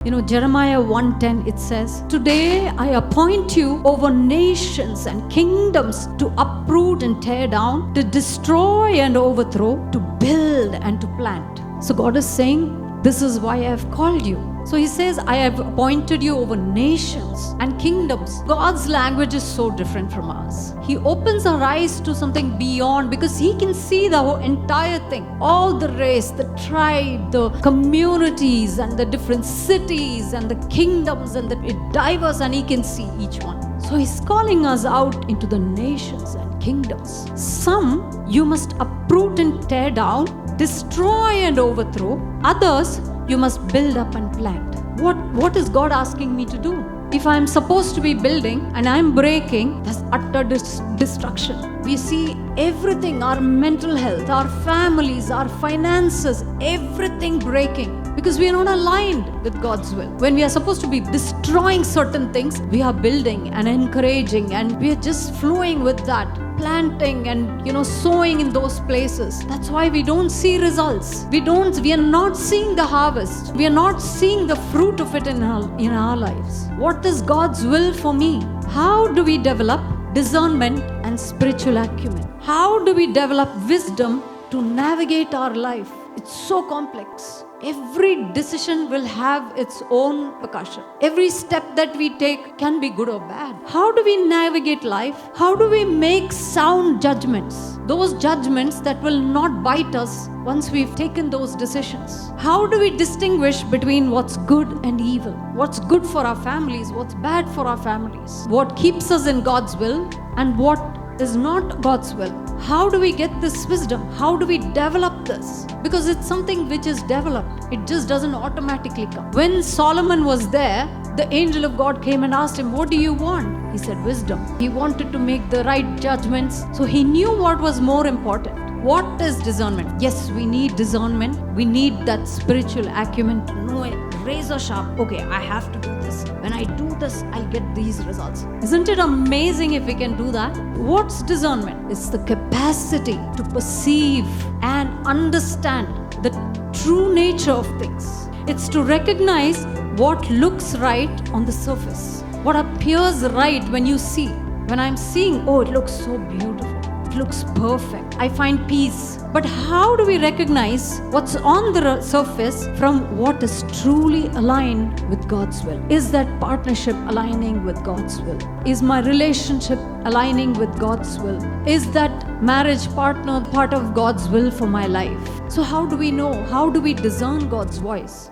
Jeremiah 1:10, it says, "Today I appoint you over nations and kingdoms to uproot and tear down, to destroy and overthrow, to build and to plant." So God is saying, this is why I have called you. So he says, I have appointed you over nations and kingdoms. God's language is so different from ours. He opens our eyes to something beyond, because he can see the whole entire thing. All the race, the tribe, the communities and the different cities and the kingdoms and it diverse, and he can see each one. So he's calling us out into the nations and kingdoms. Some you must uproot and tear down, destroy and overthrow. Others you must build up and plant. What is God asking me to do? If I'm supposed to be building and I'm breaking, that's utter destruction. We see everything, our mental health, our families, our finances, everything breaking, because we are not aligned with God's will. When we are supposed to be destroying certain things, we are building and encouraging, and we are just flowing with that, planting and sowing in those places. That's why we don't see results. We are not seeing the harvest. We are not seeing the fruit of it in our lives. What is God's will for me? How do we develop discernment and spiritual acumen? How do we develop wisdom to navigate our life? It's so complex. Every decision will have its own repercussion. Every step that we take can be good or bad. How do we navigate life? How do we make sound judgments? Those judgments that will not bite us once we've taken those decisions. How do we distinguish between what's good and evil? What's good for our families? What's bad for our families? What keeps us in God's will and what is not God's will? How do we get this wisdom? How do we develop this? Because it's something which is developed. It just doesn't automatically come. When Solomon was there, the angel of God came and asked him, "What do you want?" He said, "Wisdom." He wanted to make the right judgments. So he knew what was more important. What is discernment? Yes, we need discernment. We need that spiritual acumen to know it. Razor sharp. Okay, I have to do this. When I do this, I'll get these results. Isn't it amazing if we can do that? What's discernment? It's the capacity to perceive and understand the true nature of things. It's to recognize what looks right on the surface, what appears right when you see. When I'm seeing, oh, it looks so beautiful. It looks perfect. I find peace. But how do we recognize what's on the surface from what is truly aligned with God's will? Is that partnership aligning with God's will? Is my relationship aligning with God's will? Is that marriage partner part of God's will for my life? So how do we know? How do we discern God's voice?